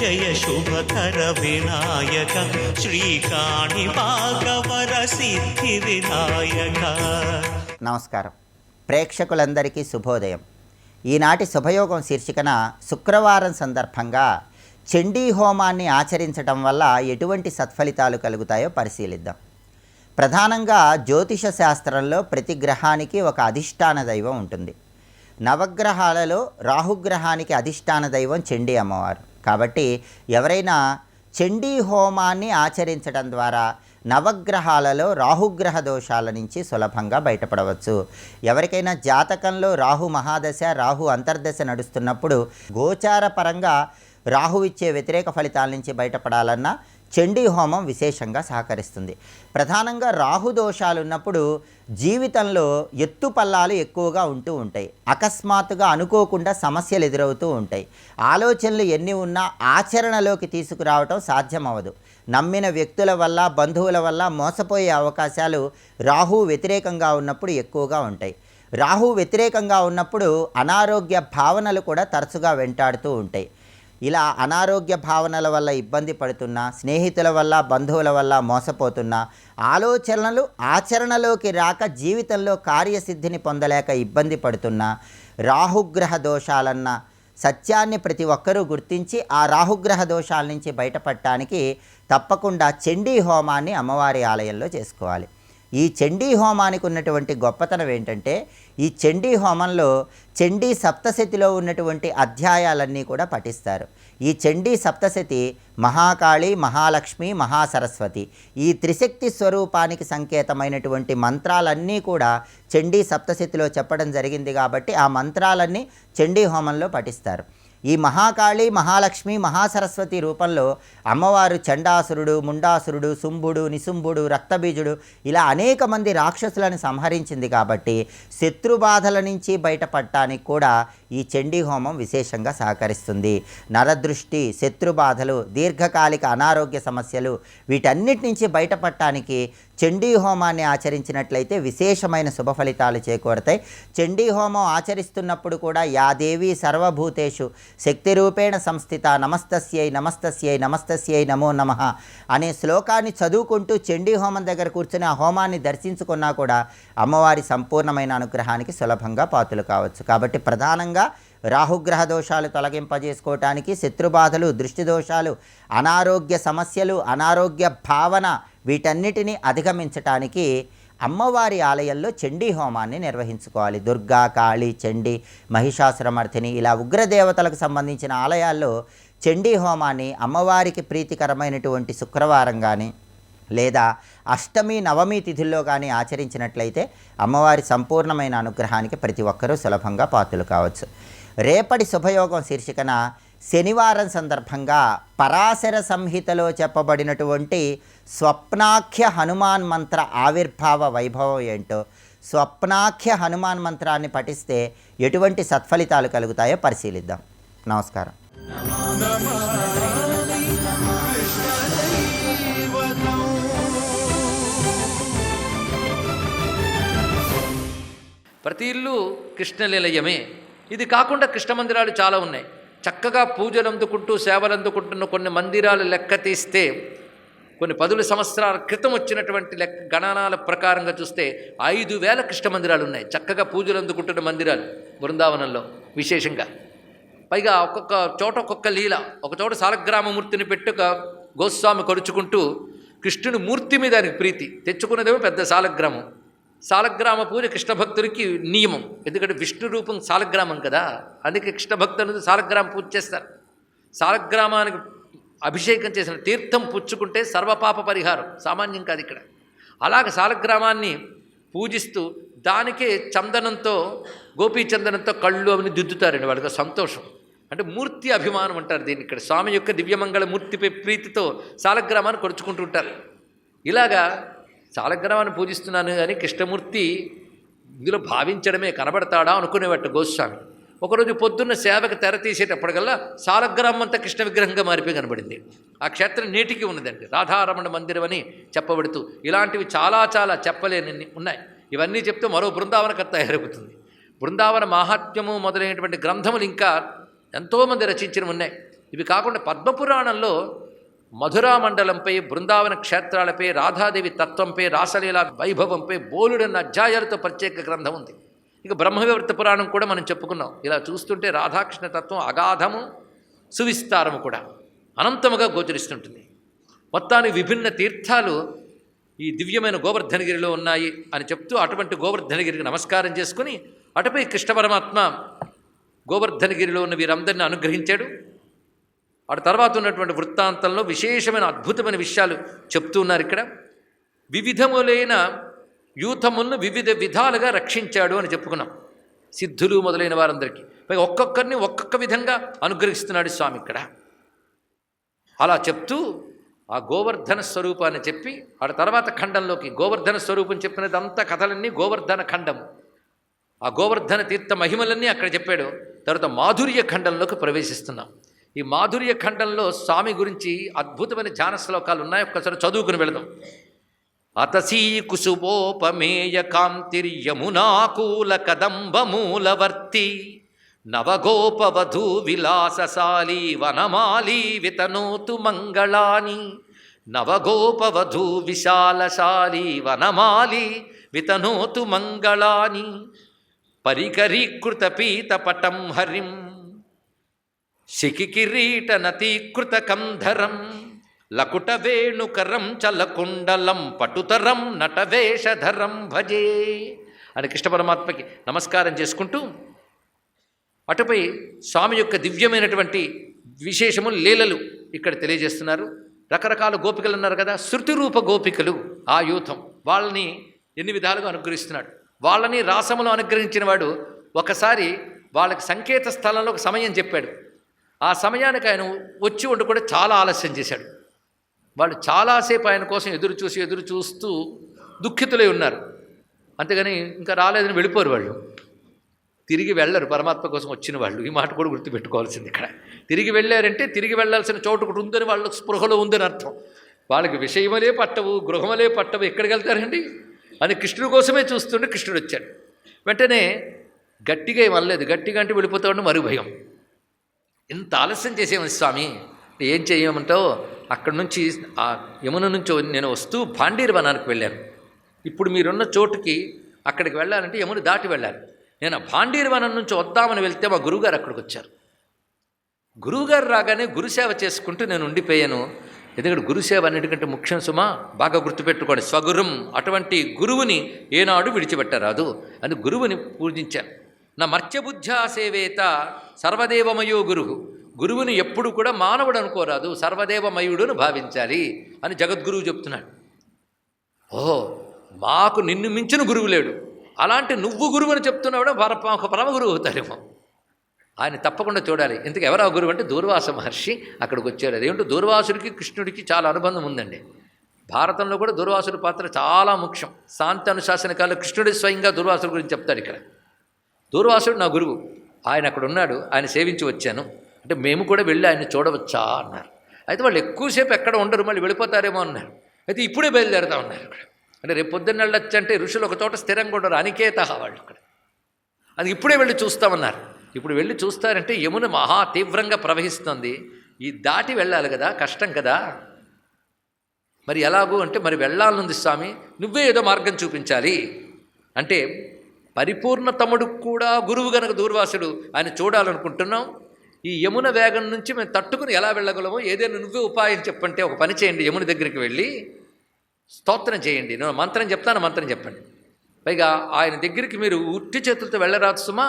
జయ శుభకర వినాయక శ్రీకాణి భాగవర సిద్ధి వినాయక. నమస్కారం. ప్రేక్షకులందరికీ శుభోదయం. ఈనాటి శుభయోగం శీర్షికన శుక్రవారం సందర్భంగా చండీ హోమాన్ని ఆచరించడం వల్ల ఎటువంటి సత్ఫలితాలు కలుగుతాయో పరిశీలిద్దాం. ప్రధానంగా జ్యోతిష శాస్త్రంలో ప్రతి గ్రహానికి ఒక అధిష్టాన దైవం ఉంటుంది. నవగ్రహాలలో రాహుగ్రహానికి అధిష్టాన దైవం చండీ అమ్మవారు. కాబట్టి ఎవరైనా చండీ హోమాన్ని ఆచరించడం ద్వారా నవగ్రహాలలో రాహుగ్రహ దోషాల నుంచి సులభంగా బయటపడవచ్చు. ఎవరికైనా జాతకంలో రాహు మహాదశ, రాహు అంతర్దశ నడుస్తున్నప్పుడు గోచార పరంగా రాహు ఇచ్చే వ్యతిరేక ఫలితాల నుంచి బయటపడాలన్నా చండీ హోమం విశేషంగా సహకరిస్తుంది. ప్రధానంగా రాహు దోషాలు ఉన్నప్పుడు జీవితంలో ఎత్తుపల్లాలు ఎక్కువగా ఉంటూ ఉంటాయి. అకస్మాత్తుగా అనుకోకుండా సమస్యలు ఎదురవుతూ ఉంటాయి. ఆలోచనలు ఎన్ని ఉన్నా ఆచరణలోకి తీసుకురావటం సాధ్యమవదు. నమ్మిన వ్యక్తుల వల్ల, బంధువుల వల్ల మోసపోయే అవకాశాలు రాహు వ్యతిరేకంగా ఉన్నప్పుడు ఎక్కువగా ఉంటాయి. రాహు వ్యతిరేకంగా ఉన్నప్పుడు అనారోగ్య భావనలు కూడా తరచుగా వెంటాడుతూ ఉంటాయి. ఇలా అనారోగ్య భావనల వల్ల ఇబ్బంది పడుతున్నా, స్నేహితుల వల్ల, బంధువుల వల్ల మోసపోతున్నా, ఆలోచనలు ఆచరణలోకి రాక జీవితంలో కార్యసిద్ధిని పొందలేక ఇబ్బంది పడుతున్నా, రాహుగ్రహ దోషాలన్న సత్యాన్ని ప్రతి ఒక్కరూ గుర్తించి ఆ రాహుగ్రహ దోషాల నుంచి బయటపడటానికి తప్పకుండా చండీ హోమాన్ని అమ్మవారి ఆలయంలో చేసుకోవాలి. ఈ చండీ హోమానికి ఉన్నటువంటి గొప్పతనం ఏంటంటే, ఈ చండీ హోమంలో చండీ సప్తశతిలో ఉన్నటువంటి అధ్యాయాలన్నీ కూడా పఠిస్తారు. ఈ చండీ సప్తశతి మహాకాళి, మహాలక్ష్మి, మహాసరస్వతి ఈ త్రిశక్తి స్వరూపానికి సంకేతమైనటువంటి మంత్రాలన్నీ కూడా చండీ సప్తశతిలో చెప్పడం జరిగింది. కాబట్టి ఆ మంత్రాలన్నీ చండీ హోమంలో పఠిస్తారు. ఈ మహాకాళి, మహాలక్ష్మి, మహాసరస్వతి రూపంలో అమ్మవారు చండాసురుడు, ముండాసురుడు, శుంభుడు, నిశుంభుడు, రక్తబీజుడు ఇలా అనేక మంది రాక్షసులను సంహరించింది. కాబట్టి శత్రుబాధల నుంచి బయటపడటానికి కూడా ఈ చండీ హోమం విశేషంగా సహకరిస్తుంది. నరదృష్టి, శత్రుబాధలు, దీర్ఘకాలిక అనారోగ్య సమస్యలు వీటన్నిటి నుంచి బయటపడటానికి చండీ హోమాన్ని ఆచరించినట్లయితే విశేషమైన శుభ ఫలితాలు చేకూరతాయి. చండీ హోమం ఆచరిస్తున్నప్పుడు కూడా యా దేవి సర్వభూతేషు శక్తి రూపేణ సంస్థిత నమస్తస్యై నమస్తస్యై నమస్తస్యై నమో నమః అనే శ్లోకాన్ని చదువుకుంటూ చండీ హోమం దగ్గర కూర్చొని ఆ హోమాన్ని దర్శించుకున్నా కూడా అమ్మవారి సంపూర్ణమైన అనుగ్రహానికి సులభంగా పాత్రలు కావచ్చు. కాబట్టి ప్రధానంగా రాహుగ్రహ దోషాలు తొలగింపజేసుకోవటానికి, శత్రుబాధలు, దృష్టి దోషాలు, అనారోగ్య సమస్యలు, అనారోగ్య భావన వీటన్నిటిని అధిగమించటానికి అమ్మవారి ఆలయంలో చండీ హోమాన్ని నిర్వహించుకోవాలి. దుర్గా, కాళీ, చండీ, మహిషాసురమర్ధిని ఇలా ఉగ్రదేవతలకు సంబంధించిన ఆలయాల్లో చండీ హోమాన్ని అమ్మవారికి ప్రీతికరమైనటువంటి శుక్రవారం కానీ లేదా అష్టమి, నవమి తిథుల్లో కానీ ఆచరించినట్లయితే అమ్మవారి సంపూర్ణమైన అనుగ్రహానికి ప్రతి ఒక్కరూ సులభంగా పాత్రలు కావచ్చు. రేపటి శుభయోగం శీర్షికన శనివారం సందర్భంగా పరాశర సంహితలో చెప్పబడినటువంటి స్వప్నాఖ్య హనుమాన్ మంత్ర ఆవిర్భావ వైభవం ఏంటో, స్వప్నాఖ్య హనుమాన్ మంత్రాన్ని పఠిస్తే ఎటువంటి సత్ఫలితాలు కలుగుతాయో పరిశీలిద్దాం. నమస్కారం. ప్రతి ఇల్లు కృష్ణనిలయమే. ఇది కాకుండా కృష్ణ మందిరాలు చాలా ఉన్నాయి. చక్కగా పూజలు అందుకుంటూ సేవలు అందుకుంటున్న కొన్ని మందిరాలు లెక్క తీస్తే కొన్ని 10 సంవత్సరాల క్రితం వచ్చినటువంటి గణనాల ప్రకారంగా చూస్తే 5,000 కృష్ణ మందిరాలు ఉన్నాయి. చక్కగా పూజలు అందుకుంటున్న మందిరాలు బృందావనంలో విశేషంగా. పైగా ఒక్కొక్క చోట ఒక్కొక్క లీల. ఒక చోట సాలగ్రామమూర్తిని పెట్టి ఒక గోస్వామి కొడుచుకుంటూ కృష్ణుని మూర్తి మీద ఆయనకు ప్రీతి తెచ్చుకున్నదేమో పెద్ద సాలగ్రామం. సాలగ్రామ పూజ కృష్ణ భక్తుడికి నియమం. ఎందుకంటే విష్ణు రూపం సాలగ్రామం కదా, అందుకే కృష్ణ భక్తులు సాలగ్రామ పూజ చేస్తారు. సాలగ్రామానికి అభిషేకం చేసిన తీర్థం పుచ్చుకుంటే సర్వపాప పరిహారం, సామాన్యం కాదు ఇక్కడ. అలాగ సాలగ్రామాన్ని పూజిస్తూ దానికే చందనంతో, గోపీచందనంతో కళ్ళు అవన్నీ దిద్దుతారండి. వాళ్ళకి సంతోషం. అంటే మూర్తి అభిమానం అంటారు దీన్ని. ఇక్కడ స్వామి యొక్క దివ్యమంగళ మూర్తిపై ప్రీతితో సాలగ్రామాన్ని కొడుచుకుంటుంటారు. ఇలాగా సాలగ్రామాన్ని పూజిస్తున్నాను కానీ కృష్ణమూర్తి ఇందులో భావించడమే, కనబడతాడా అనుకునేవాట గోస్వామి. ఒకరోజు పొద్దున్న సేవకు తెర తీసేటప్పటికల్లా సాలగ్రామం అంతా కృష్ణ విగ్రహంగా మారిపోయి కనబడింది. ఆ క్షేత్రం నేటికి ఉన్నదండి. రాధారమణ మందిరం అని చెప్పబడుతూ ఇలాంటివి చాలా చాలా చెప్పలేని ఉన్నాయి. ఇవన్నీ చెప్తే మరో బృందావన కథ తయారవుతుంది. బృందావన మాహాత్మ్యము మొదలైనటువంటి గ్రంథములు ఇంకా ఎంతోమంది రచించినవి ఉన్నాయి. ఇవి కాకుండా పద్మపురాణంలో మధురా మండలంపై, బృందావన క్షేత్రాలపై, రాధాదేవి తత్వంపై, రాసలీల వైభవంపై బోలుడన్న అధ్యాయాలతో ప్రత్యేక గ్రంథం ఉంది. ఇక బ్రహ్మవివర్త పురాణం కూడా మనం చెప్పుకున్నాం. ఇలా చూస్తుంటే రాధాకృష్ణ తత్వం అగాధము, సువిస్తారము కూడా అనంతముగా గోచరిస్తుంటుంది. మొత్తానికి విభిన్న తీర్థాలు ఈ దివ్యమైన గోవర్ధనగిరిలో ఉన్నాయి అని చెప్తూ అటువంటి గోవర్ధనగిరికి నమస్కారం చేసుకుని అటుపై కృష్ణ పరమాత్మ గోవర్ధనగిరిలో ఉన్న వీరందరినీ అనుగ్రహించాడు. అటు తర్వాత ఉన్నటువంటి వృత్తాంతంలో విశేషమైన అద్భుతమైన విషయాలు చెప్తూ ఉన్నారు. ఇక్కడ వివిధములైన యూథములను వివిధ విధాలుగా రక్షించాడు అని చెప్పుకున్నాం. సిద్ధులు మొదలైన వారందరికీ పైగా ఒక్కొక్కరిని ఒక్కొక్క విధంగా అనుగ్రహిస్తున్నాడు స్వామి ఇక్కడ. అలా చెప్తూ ఆ గోవర్ధన స్వరూపాన్ని చెప్పి ఆ తర్వాత ఖండంలోకి గోవర్ధన స్వరూపం చెప్పినదంతా కథలన్నీ గోవర్ధన ఖండము. ఆ గోవర్ధన తీర్థ మహిమలన్నీ అక్కడ చెప్పాడు. తర్వాత మాధుర్య ఖండంలోకి ప్రవేశిస్తున్నాం. ఈ మాధుర్య ఖండంలో స్వామి గురించి అద్భుతమైన ధ్యాన శ్లోకాలు ఉన్నాయి. ఒక్కసారి చదువుకుని వెళదాం. అతసీ కుసుమోపమేయ కాంతిర్యమునాకూల కదంబమూలవర్తి నవగోపవధూ విలాసశాలీ వనమాలీ వితనోతు మంగళాని నవగోపవధూ విశాలశాలీ వనమాలీ వితనోతు మంగళాని పరికరీకృత పీతపటం హరిం శిఖికిరీట నతీకృత కంధరం లకుటవేణుకరం చలకుండలం పటుతరం నటవేషధరం భజే అని కృష్ణ పరమాత్మకి నమస్కారం చేసుకుంటూ అటుపై స్వామి యొక్క దివ్యమైనటువంటి విశేషము లీలలు ఇక్కడ తెలియజేస్తున్నారు. రకరకాల గోపికలు ఉన్నారు కదా, శృతిరూప గోపికలు ఆ యూథం, వాళ్ళని ఎన్ని విధాలుగా అనుగ్రహిస్తున్నాడు. వాళ్ళని రాసములో అనుగ్రహించిన వాడు ఒకసారి వాళ్ళకి సంకేత స్థలంలో ఒక సమయం చెప్పాడు. ఆ సమయానికి ఆయన వచ్చి ఉండి కూడా చాలా ఆలస్యం చేశాడు. వాళ్ళు చాలాసేపు ఆయన కోసం ఎదురు చూస్తూ దుఃఖితులై ఉన్నారు. అంతేగాని ఇంకా రాలేదని వెళ్ళిపోరు. వాళ్ళు తిరిగి వెళ్ళరు. పరమాత్మ కోసం వచ్చిన వాళ్ళు ఈ మాట కూడా గుర్తుపెట్టుకోవాల్సింది. ఇక్కడ తిరిగి వెళ్ళారంటే తిరిగి వెళ్ళాల్సిన చోటు ఒకటి ఉందని వాళ్ళు స్పృహలో ఉందని అర్థం. వాళ్ళకి విషయమలే పట్టవు, గృహమలే పట్టవు, ఎక్కడికి వెళ్తారండి అని కృష్ణుడి కోసమే చూస్తుంటే కృష్ణుడు వచ్చాడు. వెంటనే గట్టిగా ఏమనలేదు. గట్టిగా అంటే వెళ్ళిపోతాడు మరు భయం. ఇంత ఆలస్యం చేసేమని స్వామి, ఏం చేయమంటావు? అక్కడి నుంచి ఆ యమున నుంచి నేను వస్తూ భాండీర్ వనానికి వెళ్ళాను. ఇప్పుడు మీరున్న చోటుకి అక్కడికి వెళ్ళాలంటే యమున దాటి వెళ్ళాలి. నేను ఆ భాండీర్ వనం నుంచి వద్దామని వెళ్తే మా గురువుగారు అక్కడికి వచ్చారు. గురువుగారు రాగానే గురుసేవ చేసుకుంటూ నేను ఉండిపోయాను. ఎందుకంటే గురుసేవ అన్నిటికంటే ముఖ్యం సుమా, బాగా గుర్తుపెట్టుకోండి. స్వగురుం, అటువంటి గురువుని ఏనాడు విడిచిపెట్టరాదు అని గురువుని పూజించాను. నా మర్త్యబుద్ధ్యా సేవేత సర్వదేవమయో గురువు, గురువుని ఎప్పుడు కూడా మానవుడు అనుకోరాదు, సర్వదేవమయుడును భావించాలి అని జగద్గురువు చెప్తున్నాడు. ఓహో, మాకు నిన్ను మించిన గురువు లేడు, అలాంటి నువ్వు గురువు అని చెప్తున్నావు, ఒక పరమ గురువు అవుతాడేమో. ఆయన తప్పకుండా చూడాలి. ఇంతకు ఎవరు ఆ గురువు అంటే దూర్వాస మహర్షి అక్కడికి వచ్చాడు. అదేంటో దూర్వాసుడికి కృష్ణుడికి చాలా అనుబంధం ఉందండి. భారతంలో కూడా దూర్వాసుడి పాత్ర చాలా ముఖ్యం. శాంతి అనుశాసన కాలంలో కృష్ణుడి స్వయంగా దూర్వాసుడి గురించి చెప్తాడు. ఇక్కడ దూర్వాసుడు నా గురువు, ఆయన అక్కడ ఉన్నాడు, ఆయన సేవించి వచ్చాను అంటే మేము కూడా వెళ్ళి ఆయన్ని చూడవచ్చా అన్నారు. అయితే వాళ్ళు ఎక్కువసేపు ఎక్కడ ఉండరు, మళ్ళీ వెళ్ళిపోతారేమో అన్నారు. అయితే ఇప్పుడే బయలుదేరుతా ఉన్నారు. ఇక్కడ అంటే రేపు పొద్దున్న వెళ్ళొచ్చు అంటే ఋషులు ఒక చోట స్థిరంగా ఉండరు, అనికేత వాళ్ళు అక్కడ. అది ఇప్పుడే వెళ్ళి చూస్తామన్నారు. ఇప్పుడు వెళ్ళి చూస్తారంటే యమున మహా తీవ్రంగా ప్రవహిస్తుంది, ఈ దాటి వెళ్ళాలి కదా, కష్టం కదా. మరి ఎలాగూ అంటే మరి వెళ్ళాలనుంది స్వామి, నువ్వే ఏదో మార్గం చూపించాలి అంటే పరిపూర్ణతముడు కూడా గురువు గనక దూర్వాసుడు ఆయన చూడాలనుకుంటున్నాం. ఈ యమున వేగం నుంచి మేము తట్టుకుని ఎలా వెళ్ళగలమో ఏదైనా నువ్వే ఉపాయం చెప్పంటే ఒక పని చేయండి, యమున దగ్గరికి వెళ్ళి స్తోత్రం చేయండి, నేను మంత్రం చెప్తాను, మంత్రం చెప్పండి. పైగా ఆయన దగ్గరికి మీరు ఉట్టి చేతులతో వెళ్ళరాదు సుమా,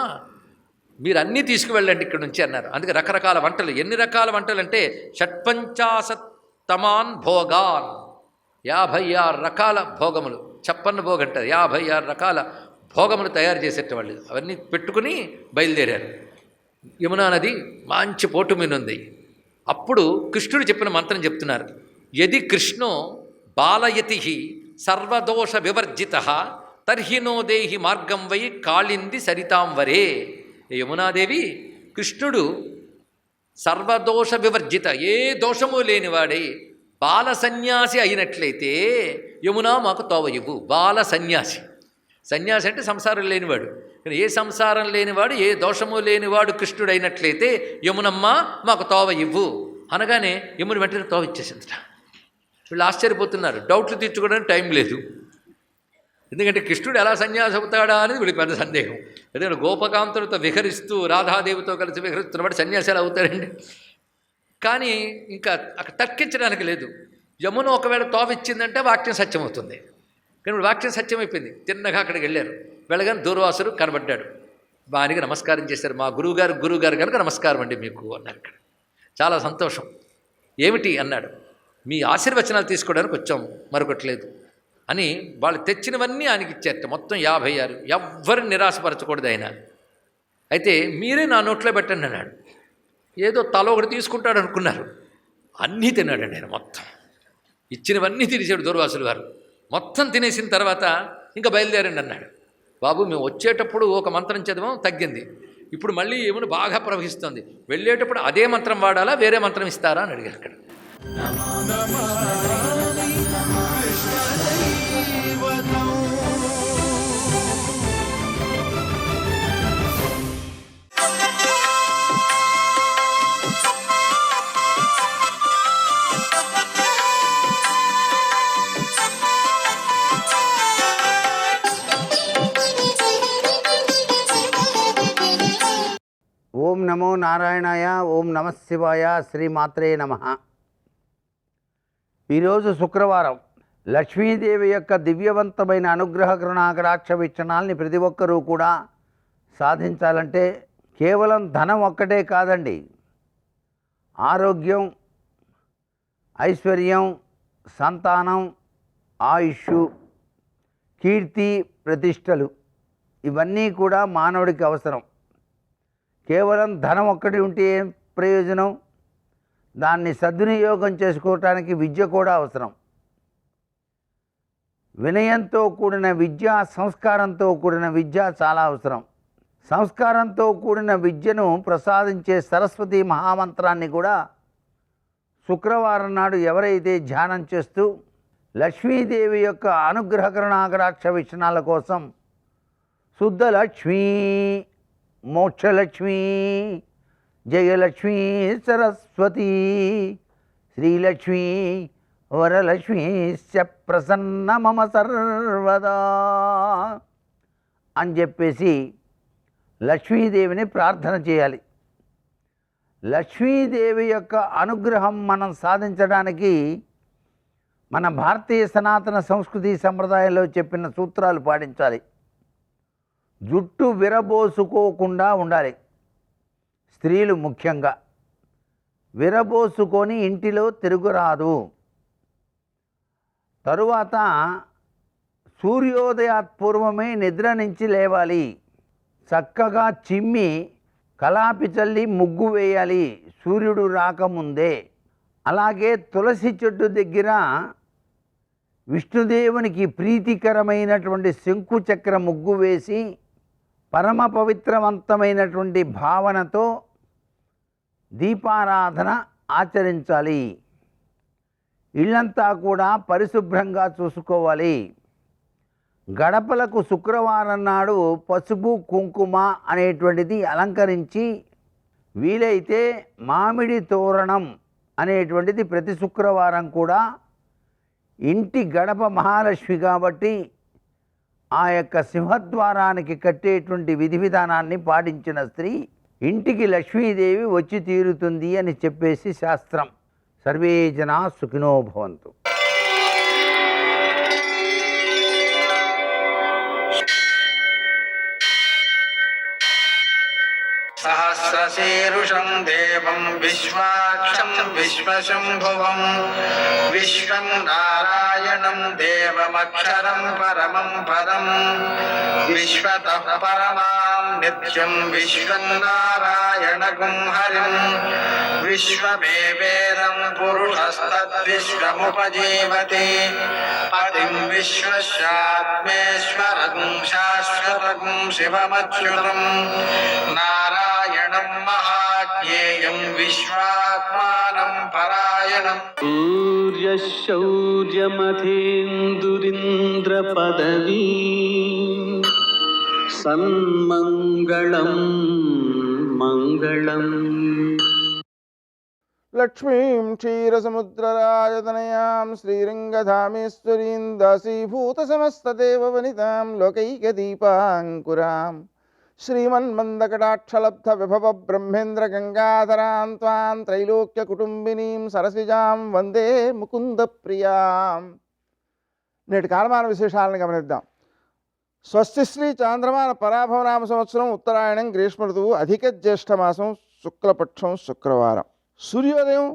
మీరు అన్నీ తీసుకువెళ్ళండి ఇక్కడ నుంచి అన్నారు. అందుకే రకరకాల వంటలు, ఎన్ని రకాల వంటలు అంటే షట్పంచాశత్తమాన్ భోగాన్, 56 రకాల భోగములు, చెప్పన్న భోగ అంటారు, 56 రకాల భోగములు తయారు చేసేటవాళ్ళు. అవన్నీ పెట్టుకుని బయలుదేరారు. యమునా నది మంచి పోటు మీద ఉంది. అప్పుడు కృష్ణుడు చెప్పిన మంత్రం చెప్తున్నారు. యది కృష్ణో బాలయతి సర్వదోష వివర్జిత తర్హినో దేహి మార్గం వై కాళింది సరితాం వరే. యమునాదేవి, కృష్ణుడు సర్వదోష వివర్జిత, ఏ దోషము లేనివాడై బాల సన్యాసి అయినట్లయితే యమునా మాకు తోవ ఇవ్వు. బాల సన్యాసి సన్యాసి అంటే సంసారం లేనివాడు. కానీ ఏ సంసారం లేనివాడు, ఏ దోషము లేనివాడు కృష్ణుడైనట్లయితే యమునమ్మ మాకు తోవ ఇవ్వు అనగానే యముని వెంటనే తోవ ఇచ్చేసిందిట. వీళ్ళు ఆశ్చర్యపోతున్నారు, డౌట్లు తీర్చుకోవడానికి టైం లేదు. ఎందుకంటే కృష్ణుడు ఎలా సన్యాసి అవుతాడా అనేది వీడికి పెద్ద సందేహం. ఎందుకంటే గోపకాంతులతో విహరిస్తూ రాధాదేవితో కలిసి విహరిస్తున్నవాడు సన్యాసి ఎలా అవుతాడండి? కానీ ఇంకా అక్కడ తర్కించడానికి లేదు. యమున ఒకవేళ తోవ ఇచ్చిందంటే వాక్యం సత్యమవుతుంది. కానీ ఇప్పుడు వాక్యం సత్యమైపోయింది. తిన్నగా అక్కడికి వెళ్ళారు. వెళ్ళగానే దూర్వాసుడు కనబడ్డాడు. వానికి నమస్కారం చేశారు. మా గురువుగారు కనుక నమస్కారం అండి మీకు అన్నారు. ఇక్కడ చాలా సంతోషం. ఏమిటి అన్నాడు. మీ ఆశీర్వచనాలు తీసుకోవడానికి వచ్చాము, మరొకట్లేదు అని వాళ్ళు తెచ్చినవన్నీ ఆయనకి ఇచ్చారట. మొత్తం 56. ఎవ్వరిని నిరాశపరచకూడదు ఆయన. అయితే మీరే నా నోట్లో పెట్టండి అన్నాడు. ఏదో తల ఒకటి తీసుకుంటాడు అనుకున్నారు, అన్నీ తిన్నాడండి ఆయన. మొత్తం ఇచ్చినవన్నీ తినేసాడు దూర్వాసులు గారు. మొత్తం తినేసిన తర్వాత ఇంకా బయలుదేరండి అన్నాడు. బాబు మేము వచ్చేటప్పుడు ఒక మంత్రం చదివాం, తగ్గింది. ఇప్పుడు మళ్ళీ ఏమును బాగా ప్రవహిస్తుంది. వెళ్ళేటప్పుడు అదే మంత్రం వాడాలా, వేరే మంత్రం ఇస్తారా అని అడిగారు. అక్కడ ఓం నమో నారాయణాయ, ఓం నమ శివాయ, శ్రీమాత్రే నమః. ఈరోజు శుక్రవారం. లక్ష్మీదేవి యొక్క దివ్యవంతమైన అనుగ్రహ కరుణాకటాక్ష వీక్షణాలని ప్రతి ఒక్కరూ కూడా సాధించాలంటే కేవలం ధనం ఒక్కటే కాదండి, ఆరోగ్యం, ఐశ్వర్యం, సంతానం, ఆయుష్, కీర్తి, ప్రతిష్టలు ఇవన్నీ కూడా మానవుడికి అవసరం. కేవలం ధనం ఒక్కటి ఉంటే ఏం ప్రయోజనం? దాన్ని సద్వినియోగం చేసుకోవటానికి విద్య కూడా అవసరం. వినయంతో కూడిన విద్య, సంస్కారంతో కూడిన విద్య చాలా అవసరం. సంస్కారంతో కూడిన విద్యను ప్రసాదించే సరస్వతి మహామంత్రాన్ని కూడా శుక్రవారం నాడు ఎవరైతే ధ్యానం చేస్తూ లక్ష్మీదేవి యొక్క అనుగ్రహ కరుణాకటాక్ష వీక్షణాల కోసం శుద్ధలక్ష్మీ, మోక్షలక్ష్మీ, జయలక్ష్మీ, సరస్వతి, శ్రీలక్ష్మీ, వరలక్ష్మీ ప్రసన్న మమ సర్వదా అని చెప్పేసి లక్ష్మీదేవిని ప్రార్థన చేయాలి. లక్ష్మీదేవి యొక్క అనుగ్రహం మనం సాధించడానికి మన భారతీయ సనాతన సంస్కృతి సంప్రదాయంలో చెప్పిన సూత్రాలు పాటించాలి. జుట్టు విరబోసుకోకుండా ఉండాలి. స్త్రీలు ముఖ్యంగా విరబోసుకొని ఇంటిలో తిరుగురాదు. తరువాత సూర్యోదయాత్ పూర్వమే నిద్ర నుంచి లేవాలి. చక్కగా చిమ్మి కలాపి చల్లి ముగ్గు వేయాలి సూర్యుడు రాకముందే. అలాగే తులసి చెట్టు దగ్గర విష్ణుదేవునికి ప్రీతికరమైనటువంటి శంకుచక్ర ముగ్గు వేసి పరమ పవిత్రవంతమైనటువంటి భావనతో దీపారాధన ఆచరించాలి. ఇల్లంతా కూడా పరిశుభ్రంగా చూసుకోవాలి. గడపలకు శుక్రవారం నాడు పసుపు కుంకుమ అనేటువంటిది అలంకరించి వీలైతే మామిడి తోరణం అనేటువంటిది ప్రతి శుక్రవారం కూడా ఇంటి గడప మహాలక్ష్మి కాబట్టి ఆ యొక్క సింహద్వారానికి కట్టేటువంటి విధి విధానాన్ని పాటించిన స్త్రీ ఇంటికి లక్ష్మీదేవి వచ్చి తీరుతుంది అని చెప్పేసి శాస్త్రం. సర్వే జనా సుఖినో భవంతు. సహస్రశీరుషం దేవం విశ్వాక్షం విశ్వశంభువం విశ్వం నారాయణం దేవమక్షరం పరమం పదం విశ్వతః పరమాం నిత్యం విశ్వం నారాయణగుం హరిం విశ్వమేవేదం పురుషస్తద్విశ్వముపజీవతి పతిం విశ్వస్యాత్మేశ్వరం శాశ్వతం శివమచ్యుతం నారాయణం మహాజ్ఞేయం విశ్వాత్మానం పరాయణం. సూర్యశౌర్యమథేందురింద్ర పదవీ సన్మంగళం మంగళం. లక్ష్మీం క్షీరసముద్రరాజతనయాం శ్రీరంగధామేశ్వరీం దాసీభూతసమస్తదేవవనితాం లోకైకదీపాంకురాం శ్రీమన్మందకటాక్షలబ్ధవిభవ బ్రహ్మేంద్రగంగాధరాం త్వాం త్రైలోక్యకుటుంబినీం సరసిజాం వందే ముకుందప్రియాం. నేటి కాలమాన విశేషాలను గమనిద్దాం. స్వస్తి శ్రీ చాంద్రమాన పరాభవనామ సంవత్సరం ఉత్తరాయణం గ్రీష్మ ఋతువు అధిక జ్యేష్ఠమాసం శుక్లపక్షం శుక్రవారం. సూర్యోదయం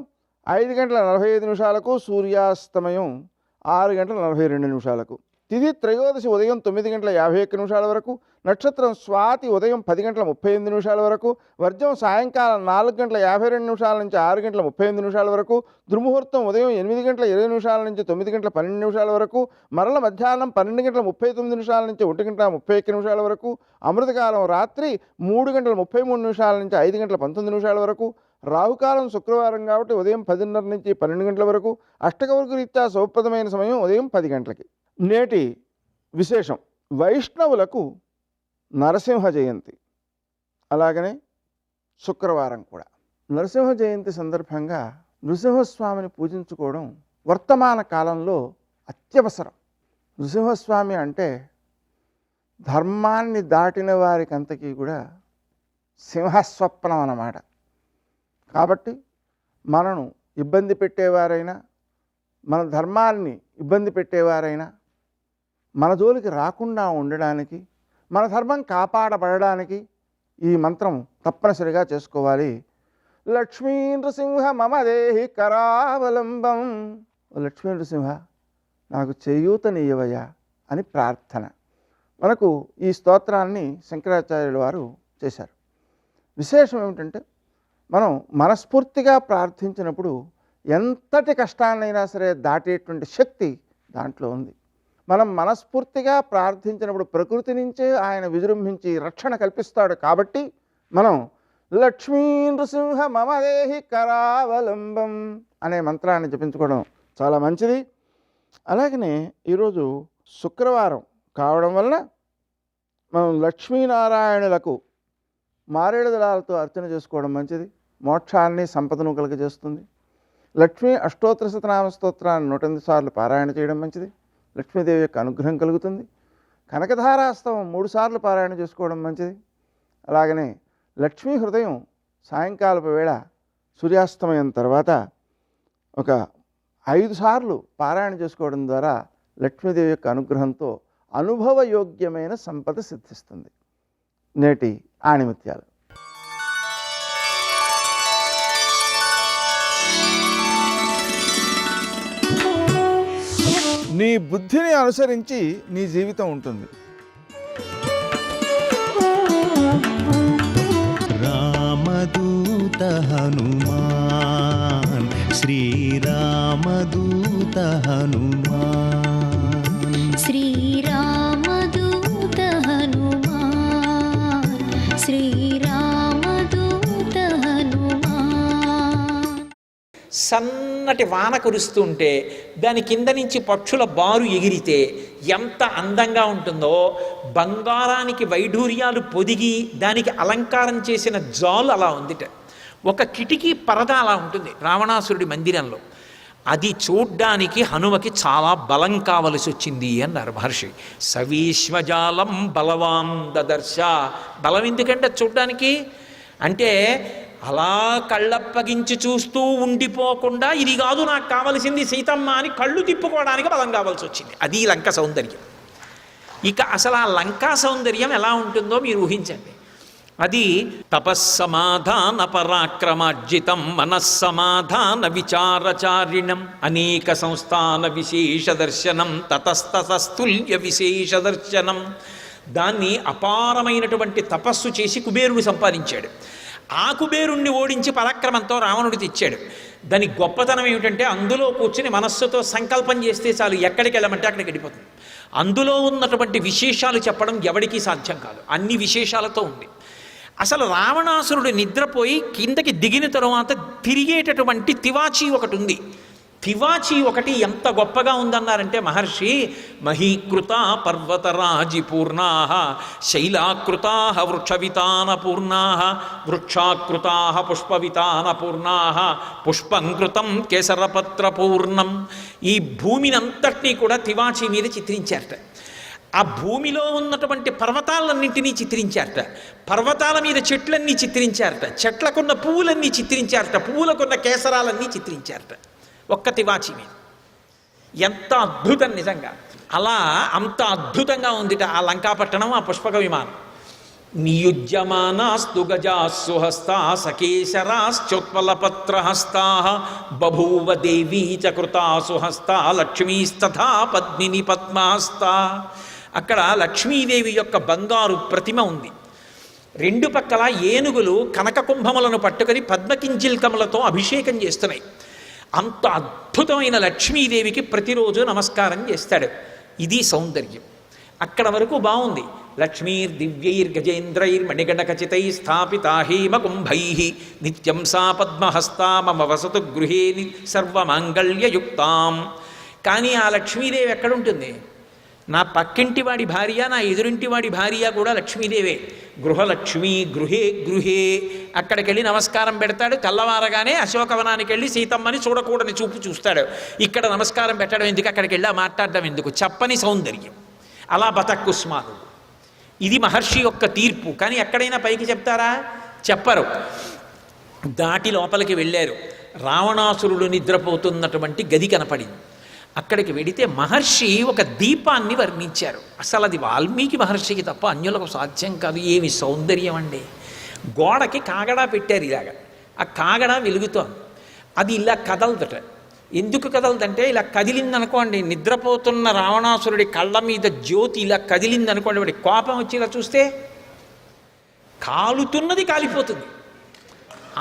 5:45 సూర్యాస్తమయం 6:42. తిథి త్రయోదశి ఉదయం 9:51 వరకు, నక్షత్రం స్వాతి ఉదయం 10:38 వరకు, వర్జం సాయంకాలం 4:52 నుంచి 6:35 వరకు, దుర్ముహూర్తం ఉదయం 8:20 నుంచి 9:12 వరకు, మరల మధ్యాహ్నం 12:39 నుంచి 1:31 వరకు, అమృతకాలం రాత్రి 3:33 నుంచి 5:19 వరకు, రాహుకాలం శుక్రవారం కాబట్టి ఉదయం 10:30 నుంచి 12 గంటల వరకు, అష్టకవర్గ రీత్యా సౌప్రదమైన సమయం ఉదయం 10 గంటలకి. నేటి విశేషం వైష్ణవులకు నరసింహ జయంతి, అలాగనే శుక్రవారం కూడా. నరసింహ జయంతి సందర్భంగా నృసింహస్వామిని పూజించుకోవడం వర్తమాన కాలంలో అత్యవసరం. నృసింహస్వామి అంటే ధర్మాన్ని దాటిన వారికంతకీ కూడా సింహస్వప్నం అన్నమాట. కాబట్టి మనను ఇబ్బంది పెట్టేవారైనా, మన ధర్మాన్ని ఇబ్బంది పెట్టేవారైనా మన జోలికి రాకుండా ఉండడానికి, మన ధర్మం కాపాడబడడానికి ఈ మంత్రం తప్పనిసరిగా చేసుకోవాలి. లక్ష్మీ నృసింహ మమ దేహి కరావలంబం. లక్ష్మీ నృసింహ నాకు చేయూతనీయవయ్యా అని ప్రార్థన. మనకు ఈ స్తోత్రాన్ని శంకరాచార్యుల వారు చేశారు. విశేషం ఏమిటంటే, మనం మనస్ఫూర్తిగా ప్రార్థించినప్పుడు ఎంతటి కష్టాన్నైనా సరే దాటేటువంటి శక్తి దాంట్లో ఉంది. మనం మనస్ఫూర్తిగా ప్రార్థించినప్పుడు ప్రకృతి నుంచే ఆయన విజృంభించి రక్షణ కల్పిస్తాడు. కాబట్టి మనం లక్ష్మీ నృసింహ మమ దేహి కరావలంబం అనే మంత్రాన్ని జపించుకోవడం చాలా మంచిది. అలాగనే ఈరోజు శుక్రవారం కావడం వలన మనం లక్ష్మీనారాయణులకు మారేడు దళాలతో అర్చన చేసుకోవడం మంచిది. మోక్షాన్ని సంపదను కలుగజేస్తుంది. లక్ష్మీ అష్టోత్తర శతనామ స్తోత్రాన్ని 108 సార్లు పారాయణ చేయడం మంచిది. లక్ష్మీదేవి యొక్క అనుగ్రహం కలుగుతుంది. కనకధారాస్తవం 3 సార్లు పారాయణ చేసుకోవడం మంచిది. అలాగనే లక్ష్మీ హృదయం సాయంకాలపు వేళ సూర్యాస్తమయం తర్వాత ఒక 5 సార్లు పారాయణ చేసుకోవడం ద్వారా లక్ష్మీదేవి యొక్క అనుగ్రహంతో అనుభవయోగ్యమైన సంపద సిద్ధిస్తుంది. నేటి ఆణిముత్యాలు. నీ బుద్ధిని అనుసరించి నీ జీవితం ఉంటుంది. రామదూత హనుమాన్, శ్రీరామదూత హనుమాన్, శ్రీరామదూత హనుమాన్, శ్రీరామదూత హనుమాన్. సన్నటి వాన కురుస్తుంటే దాని కింద నుంచి పక్షుల బారు ఎగిరితే ఎంత అందంగా ఉంటుందో, బంగారానికి వైఢూర్యాలు పొదిగి దానికి అలంకారం చేసిన జాలు అలా ఉందిట. ఒక కిటికీ పరద అలా ఉంటుంది రావణాసురుడి మందిరంలో. అది చూడ్డానికి హనుమకి చాలా బలం కావలసి వచ్చింది అన్నారు మహర్షి. సవీశ్వజాలం బలవాన్ దదర్శ. బలం ఎందుకంటే చూడ్డానికి అంటే అలా కళ్ళప్పగించి చూస్తూ ఉండిపోకుండా ఇది కాదు నాకు కావలసింది సీతమ్మ అని కళ్ళు తిప్పుకోవడానికి బలం కావాల్సి వచ్చింది. అది లంక సౌందర్యం. ఇక అసలు ఆ లంకా సౌందర్యం ఎలా ఉంటుందో మీరు ఊహించండి. అది తపస్సమాధాన పరాక్రమార్జితం మనస్సమాధాన విచారచారిణం అనేక సంస్థాన విశేష దర్శనం తతస్తతుల్య విశేష దర్శనం. దాన్ని అపారమైనటువంటి తపస్సు చేసి కుబేరుడు సంపాదించాడు. ఆ కుబేరుణ్ణి ఓడించి పరాక్రమంతో రావణుడు తెచ్చాడు. దాని గొప్పతనం ఏమిటంటే అందులో కూర్చుని మనస్సుతో సంకల్పం చేస్తే చాలు ఎక్కడికి వెళ్ళమంటే అక్కడికి వెళ్ళిపోతుంది. అందులో ఉన్నటువంటి విశేషాలు చెప్పడం ఎవరికీ సాధ్యం కాదు. అన్ని విశేషాలతో ఉంది. అసలు రావణాసురుడు నిద్రపోయి కిందకి దిగిన తరువాత తిరిగేటటువంటి తివాచీ ఒకటి ఉంది. తివాచి ఒకటి ఎంత గొప్పగా ఉందన్నారంటే మహర్షి, మహీకృత పర్వతరాజిపూర్ణా శైలాకృతా వృక్షవితానపూర్ణా వృక్షాకృతా పుష్పవితానపూర్ణా పుష్పంకృతం కేసరపత్రపూర్ణం. ఈ భూమినంతటినీ కూడా తివాచి మీద చిత్రించారట. ఆ భూమిలో ఉన్నటువంటి పర్వతాలన్నింటినీ చిత్రించారట. పర్వతాల మీద చెట్లన్నీ చిత్రించారట. చెట్లకున్న పువ్వులన్నీ చిత్రించారట. పువ్వులకున్న కేసరాలన్నీ చిత్రించారట ఒక్క తివాచి మీద. ఎంత అద్భుతం నిజంగా. అలా అంత అద్భుతంగా ఉందిట ఆ లంకాపట్టణం, ఆ పుష్పక విమానం. నియుజ్యమానాస్తు గజాస్సు హస్తా సకేశరాశ్చోత్పలపత్రహస్తా బభూవ దేవీ చ కృతాసు హస్తా లక్ష్మీస్తథా పద్మిని పద్మహస్తా. అక్కడ లక్ష్మీదేవి యొక్క బంగారు ప్రతిమ ఉంది. రెండు పక్కల ఏనుగులు కనక కుంభములను పట్టుకొని పద్మకింజిల్కములతో అభిషేకం చేస్తున్నాయి. అంత అద్భుతమైన లక్ష్మీదేవికి ప్రతిరోజు నమస్కారం చేస్తాడు. ఇది సౌందర్యం. అక్కడ వరకు బాగుంది. లక్ష్మీర్దివ్యైర్గజేంద్రైర్మణిగణకచితై స్థాపితా హేమకుంభై నిత్యం సా పద్మహస్తా మమ వసతు గృహే సర్వమాంగళ్యయుక్తాం. కానీ ఆ లక్ష్మీదేవి ఎక్కడుంటుంది? నా పక్కింటి వాడి భార్య, నా ఎదురింటి వాడి భార్య కూడా లక్ష్మీదేవే. గృహలక్ష్మి గృహే గృహే. అక్కడికి వెళ్ళి నమస్కారం పెడతాడు. తెల్లవారగానే అశోకవనానికి వెళ్ళి సీతమ్మని చూడకూడని చూపు చూస్తాడు. ఇక్కడ నమస్కారం పెట్టడం ఎందుకు, అక్కడికి వెళ్ళి మాట్లాడడం ఎందుకు? చెప్పని సౌందర్యం. అలా బతక్కుస్మాను. ఇది మహర్షి యొక్క తీర్పు. కానీ ఎక్కడైనా పైకి చెప్తారా? చెప్పరు. దాటి లోపలికి వెళ్ళారు. రావణాసురుడు నిద్రపోతున్నటువంటి గది కనపడింది. అక్కడికి వెడితే మహర్షి ఒక దీపాన్ని వర్ణించారు. అసలు అది వాల్మీకి మహర్షికి తప్ప అన్యులకు సాధ్యం కాదు. ఏమి సౌందర్యం అండి. గోడకి కాగడా పెట్టారు ఇలాగా. ఆ కాగడా వెలుగుతోంది. అది ఇలా కదలదట. ఎందుకు కదలదంటే ఇలా కదిలిందనుకోండి, నిద్రపోతున్న రావణాసురుడి కళ్ళ మీద జ్యోతి ఇలా కదిలిందనుకోండి, వాడి కోపం వచ్చి ఇలా చూస్తే కాలుతున్నది కాలిపోతుంది.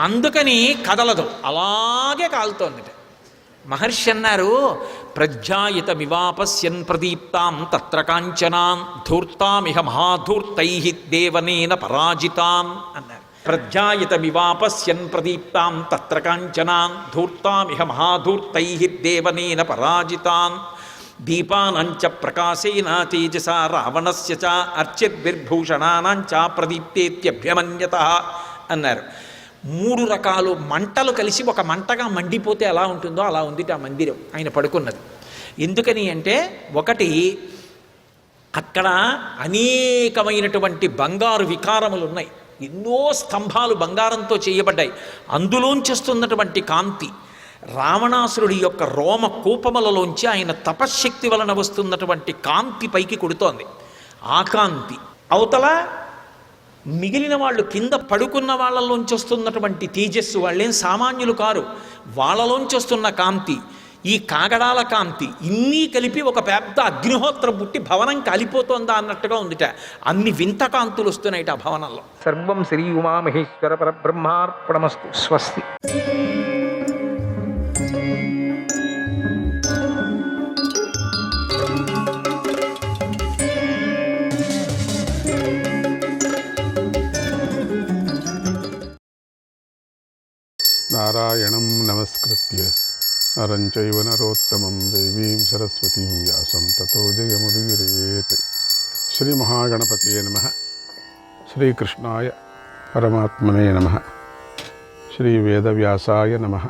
అందుకని కదలదు, అలాగే కాలుతోందట. మహర్షి అన్నారు, ప్రజ్ఞాయితమివాపశ్యన్ ప్రదీప్తాం తత్ర కాంచనాన్ ధూర్తామిహ మహాధూర్తై దేవనేన పరాజితాన్ అన్నారు. ప్రజ్ఞాయితమివాపశ్యన్ ప్రదీప్తాం తత్ర కాంచనాన్ ధూర్తామిహ మహాధూర్తై దేవనేన పరాజితాన్ దీపానంచ ప్రకాశేన తేజసా రావణస్య చ అర్చిర్విర్భూషణానాంచ ప్రదీప్తేత్యభ్యమన్యతః అన్నారు. 3 రకాలు మంటలు కలిసి ఒక మంటగా మండిపోతే ఎలా ఉంటుందో అలా ఉంది ఆ మందిరం ఆయన పడుకున్నది. ఎందుకని అంటే, ఒకటి అక్కడ అనేకమైనటువంటి బంగారు వికారములు ఉన్నాయి. ఎన్నో స్తంభాలు బంగారంతో చేయబడ్డాయి. అందులోంచి వస్తున్నటువంటి కాంతి రావణాసురుడి యొక్క రోమ కూపములలోంచి ఆయన తపశ్శక్తి వలన వస్తున్నటువంటి కాంతి పైకి కొడుతోంది. ఆ కాంతి అవతల మిగిలిన వాళ్ళు కింద పడుకున్న వాళ్ళలోంచి వస్తున్నటువంటి తేజస్సు, వాళ్ళేం సామాన్యులు కారు, వాళ్ళలోంచి వస్తున్న కాంతి, ఈ కాగడాల కాంతి, ఇన్నీ కలిపి ఒక పెద్ద అగ్నిహోత్రం పుట్టి భవనం కాలిపోతోందా అన్నట్టుగా ఉందిట. అన్ని వింత కాంతులు వస్తున్నాయిట ఆ భవనంలో. సర్వం శ్రీ ఉమామహేశ్వర పరబ్రహ్మార్పణమస్తు. స్వస్తి. నారాయణం నమస్కృత్య నరం చైవ నరోత్తమం దేవీం సరస్వతీం వ్యాసం తతో జయముదీరేత్. శ్రీ మహాగణపతయే నమః. శ్రీకృష్ణాయ పరమాత్మనే నమః. శ్రీ వేదవ్యాసాయ నమః.